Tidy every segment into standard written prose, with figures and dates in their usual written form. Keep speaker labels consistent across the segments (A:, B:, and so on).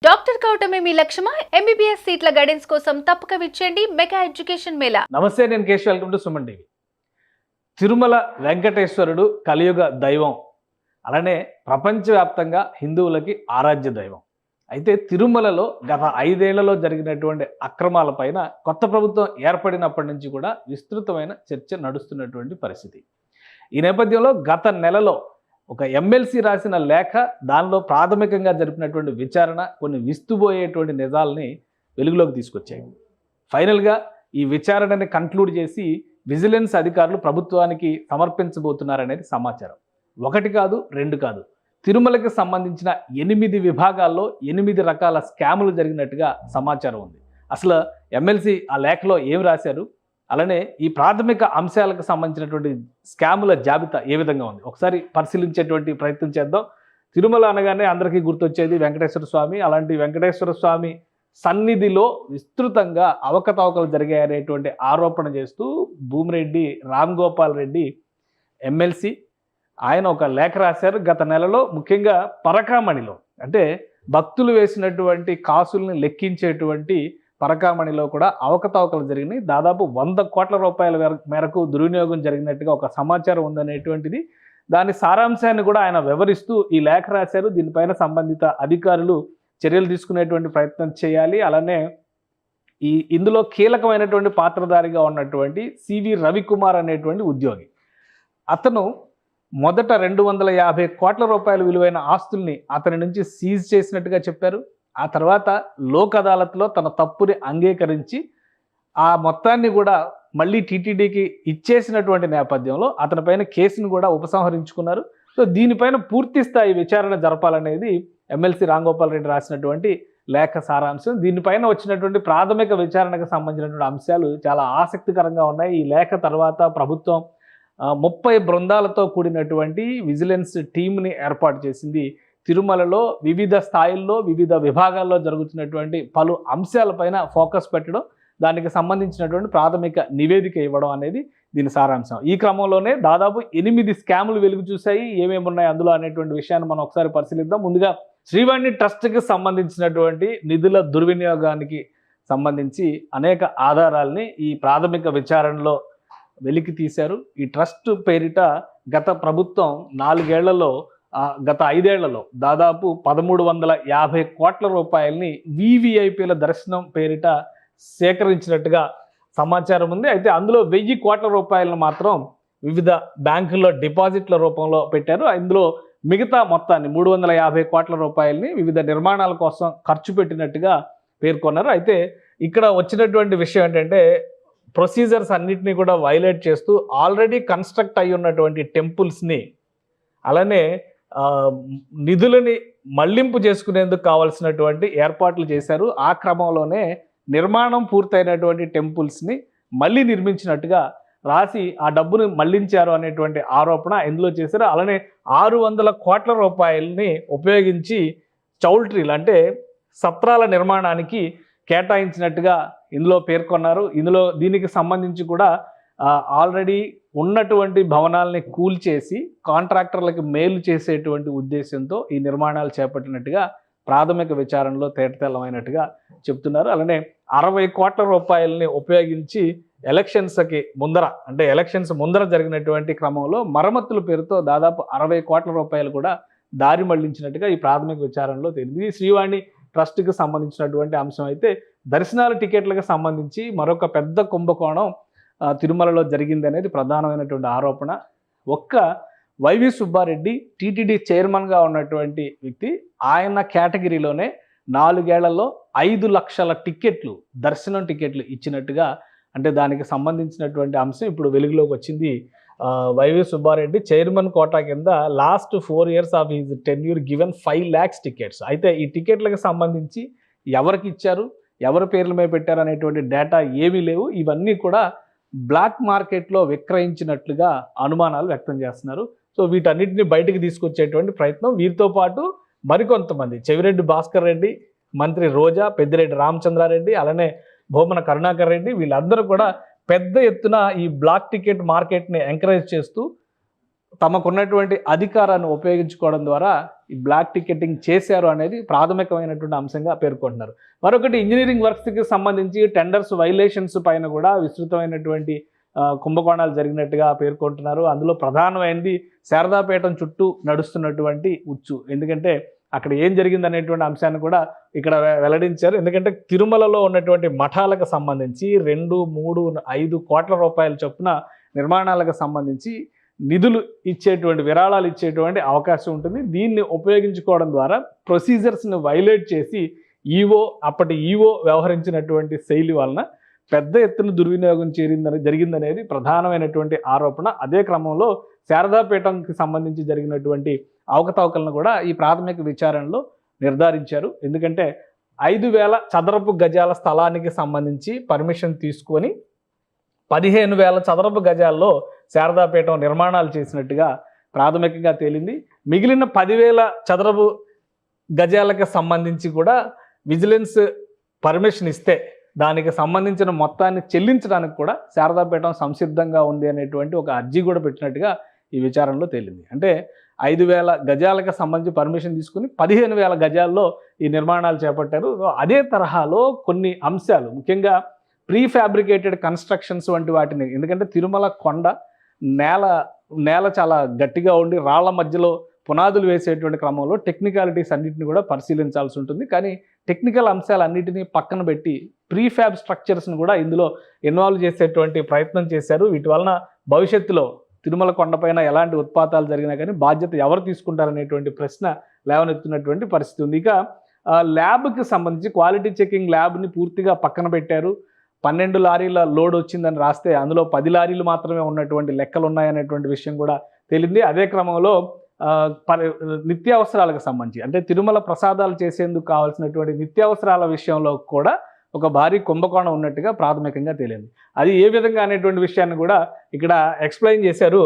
A: Doctor కావటమే మీ లక్ష్యమా? MBBS సీట్ల guidance కోసం తప్పక విచ్చేయండి మెగా ఎడ్యుకేషన్ మేళా.
B: నమస్తే, నేను Keshav. Welcome to Suman TV. Tirumala వెంకటేశ్వరుడు కలియుగ దైవం, అలానే ప్రపంచవ్యాప్తంగా హిందువులకి ఆరాధ్య దైవం. అయితే తిరుమలలో గత 5 ఏళ్లలో జరిగినటువంటి అక్రమాలపైన కొత్త ప్రభుత్వం ఏర్పడినప్పటి నుంచి కూడా విస్తృతమైన చర్చ నడుస్తున్నటువంటి పరిస్థితి. ఈ నేపథ్యంలో గత నెలలో ఒక ఎమ్మెల్సీ రాసిన లేఖ, దానిలో ప్రాథమికంగా జరిపినటువంటి విచారణ కొన్ని విస్తుపోయేటువంటి నిజాలని వెలుగులోకి తీసుకొచ్చాయి. ఫైనల్గా ఈ విచారణని కంక్లూడ్ చేసి విజిలెన్స్ అధికారులు ప్రభుత్వానికి సమర్పించబోతున్నారనేది సమాచారం. 1 కాదు 2 కాదు, తిరుమలకి సంబంధించిన 8 విభాగాల్లో 8 రకాల స్కాములు జరిగినట్టుగా సమాచారం ఉంది. అసలు ఎమ్మెల్సీ ఆ లేఖలో ఏం రాశారు, అలానే ఈ ప్రాథమిక అంశాలకు సంబంధించినటువంటి స్కాముల జాబితా ఏ విధంగా ఉంది, ఒకసారి పరిశీలించేటువంటి ప్రయత్నం చేద్దాం. తిరుమల అనగానే అందరికీ గుర్తొచ్చేది వెంకటేశ్వర స్వామి. అలాంటి వెంకటేశ్వర స్వామి సన్నిధిలో విస్తృతంగా అవకతవకలు జరిగాయనేటువంటి ఆరోపణ చేస్తూ భూమిరెడ్డి రామ్ గోపాల్ రెడ్డి ఎమ్మెల్సీ ఆయన ఒక లేఖ రాశారు గత నెలలో. ముఖ్యంగా పరకామణిలో, అంటే భక్తులు వేసినటువంటి కాసుల్ని లెక్కించేటువంటి పరకామణిలో కూడా అవకతవకలు జరిగినాయి. దాదాపు 100 కోట్ల రూపాయల మేరకు దుర్వినియోగం జరిగినట్టుగా ఒక సమాచారం ఉందనేటువంటిది. దాని సారాంశాన్ని కూడా ఆయన వివరిస్తూ ఈ లేఖ రాశారు. దీనిపైన సంబంధిత అధికారులు చర్యలు తీసుకునేటువంటి ప్రయత్నం చేయాలి. అలానే ఇందులో కీలకమైనటువంటి పాత్రధారిగా ఉన్నటువంటి సివి రవికుమార్ అనేటువంటి ఉద్యోగి, అతను మొదట 250 కోట్ల రూపాయల విలువైన ఆస్తుల్ని అతని నుంచి సీజ్ చేసినట్టుగా చెప్పారు. ఆ తర్వాత లోక్ అదాలత్లో తన తప్పుని అంగీకరించి ఆ మొత్తాన్ని కూడా మళ్ళీ టీటీడీకి ఇచ్చేసినటువంటి నేపథ్యంలో అతనిపైన కేసును కూడా ఉపసంహరించుకున్నారు. సో దీనిపైన పూర్తి స్థాయి విచారణ జరపాలనేది ఎమ్మెల్సీ రామ్ గోపాల్ రెడ్డి రాసినటువంటి లేఖ సారాంశం. దీనిపైన వచ్చినటువంటి ప్రాథమిక విచారణకు సంబంధించినటువంటి అంశాలు చాలా ఆసక్తికరంగా ఉన్నాయి. ఈ లేఖ తర్వాత ప్రభుత్వం 30 బృందాలతో కూడినటువంటి విజిలెన్స్ టీంని ఏర్పాటు చేసింది. తిరుమలలో వివిధ స్థాయిల్లో వివిధ విభాగాల్లో జరుగుతున్నటువంటి పలు అంశాలపైన ఫోకస్ పెట్టడం, దానికి సంబంధించినటువంటి ప్రాథమిక నివేదిక ఇవ్వడం అనేది దీని సారాంశం. ఈ క్రమంలోనే దాదాపు 8 స్కాములు వెలుగు చూశాయి. ఏమేమి ఉన్నాయి అందులో అనేటువంటి విషయాన్ని మనం ఒకసారి పరిశీలిద్దాం. ముందుగా శ్రీవాణి ట్రస్ట్కి సంబంధించినటువంటి నిధుల దుర్వినియోగానికి సంబంధించి అనేక ఆధారాల్ని ఈ ప్రాథమిక విచారణలో వెలికి తీశారు. ఈ ట్రస్ట్ పేరిట గత ప్రభుత్వం 4 ఏళ్లలో గత 5 ఏళ్లలో దాదాపు 1350 కోట్ల రూపాయలని వివిఐపీల దర్శనం పేరిట సేకరించినట్టుగా సమాచారం ఉంది. అయితే అందులో 1000 కోట్ల రూపాయలను మాత్రం వివిధ బ్యాంకుల్లో డిపాజిట్ల రూపంలో పెట్టారు. ఇందులో మిగతా మొత్తాన్ని 350 కోట్ల రూపాయలని వివిధ నిర్మాణాల కోసం ఖర్చు పెట్టినట్టుగా పేర్కొన్నారు. అయితే ఇక్కడ వచ్చినటువంటి విషయం ఏంటంటే, ప్రొసీజర్స్ అన్నిటినీ కూడా వైలేట్ చేస్తూ ఆల్రెడీ కన్స్ట్రక్ట్ అయి ఉన్నటువంటి టెంపుల్స్ని, అలానే నిధులని మళ్లింపు చేసుకునేందుకు కావాల్సినటువంటి ఏర్పాట్లు చేశారు. ఆ క్రమంలోనే నిర్మాణం పూర్తయినటువంటి టెంపుల్స్ని మళ్ళీ నిర్మించినట్టుగా రాసి ఆ డబ్బును మళ్లించారు అనేటువంటి ఆరోపణ ఇందులో చేశారు. అలానే 600 కోట్ల రూపాయలని ఉపయోగించి చౌల్ట్రీలు, అంటే సత్రాల నిర్మాణానికి కేటాయించినట్టుగా ఇందులో పేర్కొన్నారు. దీనికి సంబంధించి కూడా ఆల్రెడీ ఉన్నటువంటి భవనాలని కూల్చేసి కాంట్రాక్టర్లకు మేలు చేసేటువంటి ఉద్దేశంతో ఈ నిర్మాణాలు చేపట్టినట్టుగా ప్రాథమిక విచారణలో తేటతెల్లమైనట్టుగా చెప్తున్నారు. అలానే 60 కోట్ల రూపాయలని ఉపయోగించి ఎలక్షన్స్కి ముందర, అంటే ఎలక్షన్స్ ముందర జరిగినటువంటి క్రమంలో మరమ్మతుల పేరుతో దాదాపు 60 కోట్ల రూపాయలు కూడా దారి మళ్లించినట్టుగా ఈ ప్రాథమిక విచారణలో తేలింది. శ్రీవాణి ట్రస్ట్కి సంబంధించినటువంటి అంశం అయితే, దర్శనాల టికెట్లకు సంబంధించి మరొక పెద్ద కుంభకోణం తిరుమలలో జరిగింది అనేది ప్రధానమైనటువంటి ఆరోపణ. ఒక్క వైవి సుబ్బారెడ్డి టీటీడీ చైర్మన్గా ఉన్నటువంటి వ్యక్తి, ఆయన కేటగిరీలోనే 4 ఏళ్లలో 5 లక్షల టికెట్లు, దర్శనం టికెట్లు ఇచ్చినట్టుగా, అంటే దానికి సంబంధించినటువంటి అంశం ఇప్పుడు వెలుగులోకి వచ్చింది. వైవి సుబ్బారెడ్డి చైర్మన్ కోటా కింద last 4 years of his tenure given 5 lakhs tickets. అయితే ఈ టికెట్లకు సంబంధించి ఎవరికి ఇచ్చారు, ఎవరి పేర్ల మీద పెట్టారు అనేటువంటి డేటా ఏమీ లేవు. ఇవన్నీ కూడా బ్లాక్ మార్కెట్లో విక్రయించినట్లుగా అనుమానాలు వ్యక్తం చేస్తున్నారు. సో వీటన్నిటిని బయటకు తీసుకొచ్చేటువంటి ప్రయత్నం. వీరితో పాటు మరికొంతమంది, చెవిరెడ్డి భాస్కర్ రెడ్డి, మంత్రి రోజా, పెద్దిరెడ్డి రామచంద్రారెడ్డి, అలానే భూమన కరుణాకర్ రెడ్డి, వీళ్ళందరూ కూడా పెద్ద ఎత్తున ఈ బ్లాక్ టికెట్ మార్కెట్ని ఎంకరేజ్ చేస్తూ తమకున్నటువంటి అధికారాన్ని ఉపయోగించుకోవడం ద్వారా ఈ బ్లాక్ టికెటింగ్ చేశారు అనేది ప్రాథమికమైనటువంటి అంశంగా పేర్కొంటున్నారు. మరొకటి ఇంజనీరింగ్ వర్క్స్కి సంబంధించి టెండర్స్ వైలేషన్స్ పైన కూడా విస్తృతమైనటువంటి కుంభకోణాలు జరిగినట్టుగా పేర్కొంటున్నారు. అందులో ప్రధానమైనది శారదాపీఠం చుట్టూ నడుస్తున్నటువంటి ఉచ్చు. ఎందుకంటే అక్కడ ఏం జరిగింది అనేటువంటి అంశాన్ని కూడా ఇక్కడ వెల్లడించారు. ఎందుకంటే తిరుమలలో ఉన్నటువంటి మఠాలకు సంబంధించి 2, 3, 5 కోట్ల రూపాయల చొప్పున నిర్మాణాలకు సంబంధించి నిధులు ఇచ్చేటువంటి విరాళాలు ఇచ్చేటువంటి అవకాశం ఉంటుంది. దీన్ని ఉపయోగించుకోవడం ద్వారా ప్రొసీజర్స్ని వైలేట్ చేసి అప్పటి ఈవో వ్యవహరించినటువంటి శైలి వలన పెద్ద ఎత్తున దుర్వినియోగం జరిగిందనేది ప్రధానమైనటువంటి ఆరోపణ. అదే క్రమంలో శారదాపీఠంకి సంబంధించి జరిగినటువంటి అవకతవకలను కూడా ఈ ప్రాథమిక విచారణలో నిర్ధారించారు. ఎందుకంటే 5,000 చదరపు గజాల స్థలానికి సంబంధించి పర్మిషన్ తీసుకొని 15,000 చదరపు గజాల్లో శారదాపీఠం నిర్మాణాలు చేసినట్టుగా ప్రాథమికంగా తేలింది. మిగిలిన 10,000 చదరపు గజాలకు సంబంధించి కూడా విజిలెన్స్ పర్మిషన్ ఇస్తే దానికి సంబంధించిన మొత్తాన్ని చెల్లించడానికి కూడా శారదాపీఠం సంసిద్ధంగా ఉంది అనేటువంటి ఒక అర్జీ కూడా పెట్టినట్టుగా ఈ విచారణలో తేలింది. అంటే 5,000 గజాలకు సంబంధించి పర్మిషన్ తీసుకుని 15,000 గజాల్లో ఈ నిర్మాణాలు చేపట్టారు. అదే తరహాలో కొన్ని అంశాలు, ముఖ్యంగా ప్రీ ఫ్యాబ్రికేటెడ్ కన్స్ట్రక్షన్స్ వంటి వాటిని, ఎందుకంటే తిరుమల కొండ నేల చాలా గట్టిగా ఉండి రాళ్ల మధ్యలో పునాదులు వేసేటువంటి క్రమంలో టెక్నికాలిటీస్ అన్నింటినీ కూడా పరిశీలించాల్సి ఉంటుంది. కానీ టెక్నికల్ అంశాలన్నింటినీ పక్కన పెట్టి ప్రీఫ్యాబ్ స్ట్రక్చర్స్ని కూడా ఇందులో ఇన్వాల్వ్ చేసేటువంటి ప్రయత్నం చేశారు. వీటి వలన భవిష్యత్తులో తిరుమల కొండపైన ఎలాంటి ఉత్పాతాలు జరిగినా కానీ బాధ్యత ఎవరు తీసుకుంటారనేటువంటి ప్రశ్న లేవనెత్తున్నటువంటి పరిస్థితి ఉంది. ఇక ల్యాబ్కి సంబంధించి క్వాలిటీ చెకింగ్ ల్యాబ్ని పూర్తిగా పక్కన పెట్టారు. 12 లారీల లోడ్ వచ్చిందని రాస్తే అందులో 10 లారీలు మాత్రమే ఉన్నటువంటి లెక్కలు ఉన్నాయనేటువంటి విషయం కూడా తేలింది. అదే క్రమంలో నిత్యావసరాలకు సంబంధించి, అంటే తిరుమల ప్రసాదాలు చేసేందుకు కావాల్సినటువంటి నిత్యావసరాల విషయంలో కూడా ఒక భారీ కుంభకోణం ఉన్నట్టుగా ప్రాథమికంగా తేలింది. అది ఏ విధంగా అనేటువంటి విషయాన్ని కూడా ఇక్కడ ఎక్స్ప్లెయిన్ చేశారు.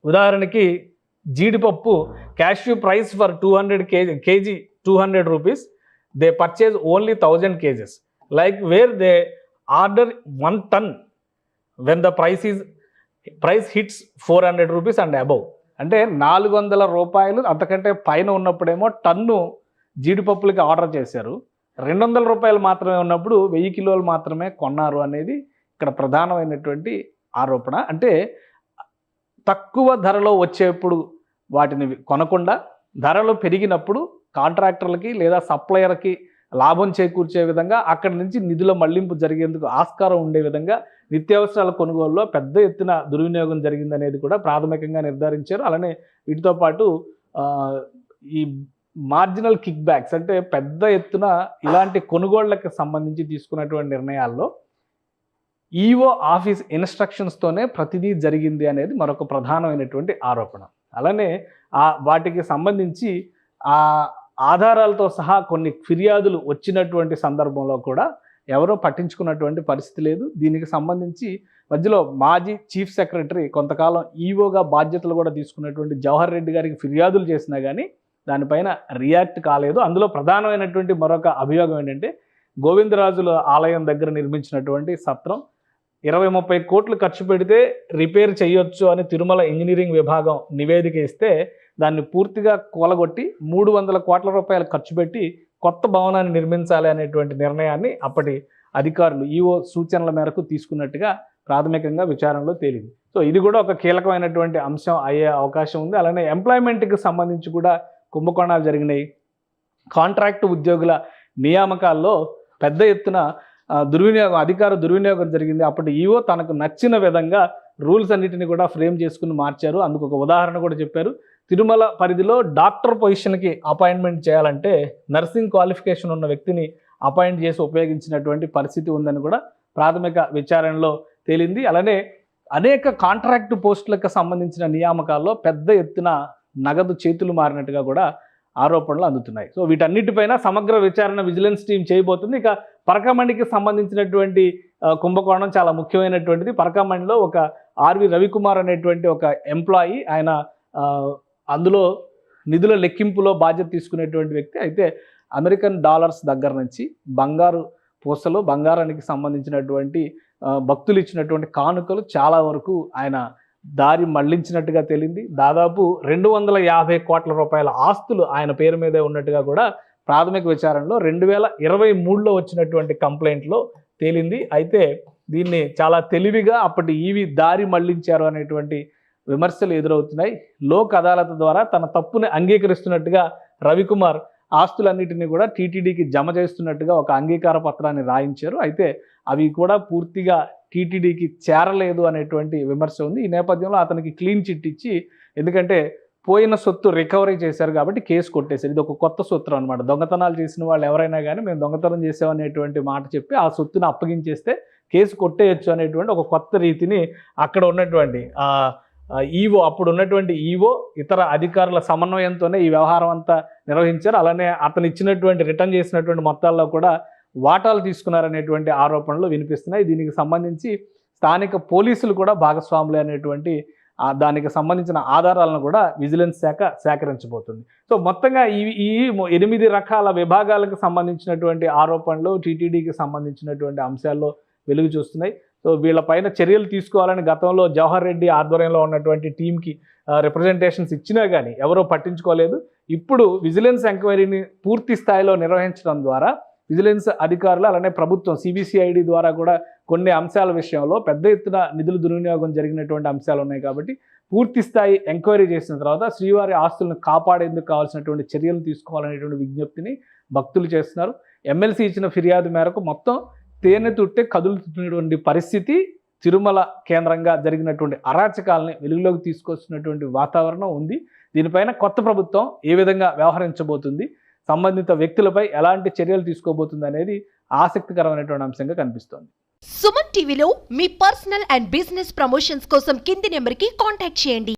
B: ఉదాహరణకి జీడిపప్పు cashew price for 200 kg 200 rupees, they purchase only 1000 kgs, like where they order 1 ton when the price hits 400 rupees and above. అంటే 400 రూపాయలు అంతకంటే పైన ఉన్నప్పుడేమో టన్ను జీడిపప్పులకి ఆర్డర్ చేశారు, 200 రూపాయలు మాత్రమే ఉన్నప్పుడు 1000 కిలోలు మాత్రమే కొన్నారు అనేది ఇక్కడ ప్రధానమైనటువంటి ఆరోపణ. అంటే తక్కువ ధరలో వచ్చేప్పుడు వాటిని కొనకుండా ధరలు పెరిగినప్పుడు కాంట్రాక్టర్లకి లేదా సప్లయర్కి లాభం చేకూర్చే విధంగా అక్కడి నుంచి నిధుల మళ్లింపు జరిగేందుకు ఆస్కారం ఉండే విధంగా నిత్యావసరాల కొనుగోలులో పెద్ద ఎత్తున దుర్వినియోగం జరిగిందనేది కూడా ప్రాథమికంగా నిర్ధారించారు. అలానే వీటితో పాటు ఈ మార్జినల్ కిక్ బ్యాక్స్, అంటే పెద్ద ఎత్తున ఇలాంటి కొనుగోళ్లకు సంబంధించి తీసుకున్నటువంటి నిర్ణయాల్లో ఈఓ ఆఫీస్ ఇన్స్ట్రక్షన్స్తోనే ప్రతిదీ జరిగింది అనేది మరొక ప్రధానమైనటువంటి ఆరోపణ. అలానే వాటికి సంబంధించి ఆధారాలతో సహా కొన్ని ఫిర్యాదులు వచ్చినటువంటి సందర్భంలో కూడా ఎవరో పట్టించుకున్నటువంటి పరిస్థితి లేదు. దీనికి సంబంధించి మధ్యలో మాజీ చీఫ్ సెక్రటరీ కొంతకాలం ఈఓగా బాధ్యతలు కూడా తీసుకున్నటువంటి జవహర్ రెడ్డి గారికి ఫిర్యాదులు చేసినా కానీ దానిపైన రియాక్ట్ కాలేదు. అందులో ప్రధానమైనటువంటి మరొక అభియోగం ఏంటంటే గోవిందరాజుల ఆలయం దగ్గర నిర్మించినటువంటి సత్రం 20-30 కోట్లు ఖర్చు పెడితే రిపేర్ చేయొచ్చు అని తిరుమల ఇంజనీరింగ్ విభాగం నివేదిక ఇస్తే దాన్ని పూర్తిగా కూలగొట్టి 300 కోట్ల రూపాయలు ఖర్చు పెట్టి కొత్త భవనాన్ని నిర్మించాలి అనేటువంటి నిర్ణయాన్ని అప్పటి అధికారులు ఈఓ సూచనల మేరకు తీసుకున్నట్టుగా ప్రాథమికంగా విచారణలో తేలింది. సో ఇది కూడా ఒక కీలకమైనటువంటి అంశం అయ్యే అవకాశం ఉంది. అలానే ఎంప్లాయ్మెంట్కి సంబంధించి కూడా కుంభకోణాలు జరిగినాయి. కాంట్రాక్ట్ ఉద్యోగుల నియామకాల్లో పెద్ద ఎత్తున అధికార దుర్వినియోగం జరిగింది. అప్పటి ఈఓ తనకు నచ్చిన విధంగా రూల్స్ అన్నిటిని కూడా ఫ్రేమ్ చేసుకుని మార్చారు. అందుకు ఒక ఉదాహరణ కూడా చెప్పారు. తిరుమల పరిధిలో డాక్టర్ పొజిషన్కి అపాయింట్మెంట్ చేయాలంటే నర్సింగ్ క్వాలిఫికేషన్ ఉన్న వ్యక్తిని అపాయింట్ చేసి ఉపయోగించినటువంటి పరిస్థితి ఉందని కూడా ప్రాథమిక విచారణలో తేలింది. అలానే అనేక కాంట్రాక్టు పోస్టులకు సంబంధించిన నియామకాల్లో పెద్ద ఎత్తున నగదు చేతులు మారినట్టుగా కూడా ఆరోపణలు అందుతున్నాయి. సో వీటన్నిటిపైన సమగ్ర విచారణ విజిలెన్స్ టీం చేయబోతుంది. ఇక పరకామణికి సంబంధించినటువంటి కుంభకోణం చాలా ముఖ్యమైనటువంటిది. పరకామణిలో ఒక ఆర్వి రవికుమార్ అనేటువంటి ఒక ఎంప్లాయీ, ఆయన అందులో నిధుల లెక్కింపులో బాధ్యత తీసుకునేటువంటి వ్యక్తి. అయితే అమెరికన్ డాలర్స్ దగ్గర నుంచి బంగారు పూసలు, బంగారానికి సంబంధించినటువంటి భక్తులు ఇచ్చినటువంటి కానుకలు చాలా వరకు ఆయన దారి మళ్లించినట్టుగా తేలింది. దాదాపు 250 కోట్ల రూపాయల ఆస్తులు ఆయన పేరు మీదే ఉన్నట్టుగా కూడా ప్రాథమిక విచారణలో 2023లో వచ్చినటువంటి కంప్లైంట్లో తేలింది. అయితే దీన్ని చాలా తెలివిగా అప్పటి ఈవీ దారి మళ్లించారు అనేటువంటి విమర్శలు ఎదురవుతున్నాయి. లోక్ అదాలత్ ద్వారా తన తప్పుని అంగీకరిస్తున్నట్టుగా రవికుమార్ ఆస్తులన్నిటిని కూడా టీటీడీకి జమ చేస్తున్నట్టుగా ఒక అంగీకార పత్రాన్ని రాయించారు. అయితే అవి కూడా పూర్తిగా టీటీడీకి చేరలేదు అనేటువంటి విమర్శ ఉంది. ఈ నేపథ్యంలో అతనికి క్లీన్ చిట్ ఇచ్చి, ఎందుకంటే పోయిన సొత్తు రికవరీ చేశారు కాబట్టి కేసు కొట్టేశారు. ఇది ఒక కొత్త సూత్రం అనమాట. దొంగతనాలు చేసిన వాళ్ళు ఎవరైనా కానీ మేము దొంగతనం చేసామనేటువంటి మాట చెప్పి ఆ సొత్తును అప్పగించేస్తే కేసు కొట్టేయచ్చు అనేటువంటి ఒక కొత్త రీతిని అక్కడ ఉన్నటువంటి ఈవో, అప్పుడు ఉన్నటువంటి ఈవో ఇతర అధికారుల సమన్వయంతోనే ఈ వ్యవహారం అంతా నిర్వహించారు. అలానే అతను ఇచ్చినటువంటి రిటర్న్ చేసినటువంటి మొత్తాల్లో కూడా వాటాలు తీసుకున్నారనేటువంటి ఆరోపణలు వినిపిస్తున్నాయి. దీనికి సంబంధించి స్థానిక పోలీసులు కూడా భాగస్వాములే అనేటువంటి దానికి సంబంధించిన ఆధారాలను కూడా విజిలెన్స్ శాఖ సేకరించబోతుంది. సో మొత్తంగా ఈ 8 రకాల విభాగాలకు సంబంధించినటువంటి ఆరోపణలు టీటీడీకి సంబంధించినటువంటి అంశాల్లో వెలుగు చూస్తున్నాయి. సో వీళ్ళపైన చర్యలు తీసుకోవాలని గతంలో జవహర్ రెడ్డి ఆధ్వర్యంలో ఉన్నటువంటి టీంకి రిప్రజెంటేషన్స్ ఇచ్చినా కానీ ఎవరో పట్టించుకోలేదు. ఇప్పుడు విజిలెన్స్ ఎంక్వైరీని పూర్తి స్థాయిలో నిర్వహించడం ద్వారా విజిలెన్స్ అధికారులు అలానే ప్రభుత్వం సిబిసిఐడి ద్వారా కూడా కొన్ని అంశాల విషయంలో పెద్ద ఎత్తున నిధుల దుర్వినియోగం జరిగినటువంటి అంశాలు ఉన్నాయి. కాబట్టి పూర్తి స్థాయి ఎంక్వైరీ చేసిన తర్వాత శ్రీవారి ఆస్తులను కాపాడేందుకు కావాల్సినటువంటి చర్యలు తీసుకోవాలనేటువంటి విజ్ఞప్తిని భక్తులు చేస్తున్నారు. ఎమ్మెల్సీ ఇచ్చిన ఫిర్యాదు మేరకు మొత్తం తేనె తుట్టే కదులుతున్నటువంటి పరిస్థితి, తిరుమల కేంద్రంగా జరిగినటువంటి అరాచకాలని వెలుగులోకి తీసుకొస్తున్నటువంటి వాతావరణం ఉంది. దీనిపైన కొత్త ప్రభుత్వం ఏ విధంగా వ్యవహరించబోతుంది, సంబంధిత వ్యక్తులపై ఎలాంటి చర్యలు తీసుకోబోతుంది అనేది ఆసక్తికరమైనటువంటి అంశంగా కనిపిస్తోంది.
C: సుమన్ టీవీలో మీ పర్సనల్ అండ్ బిజినెస్ ప్రమోషన్స్ కోసం కింది నెంబర్కి కాంటాక్ట్ చేయండి.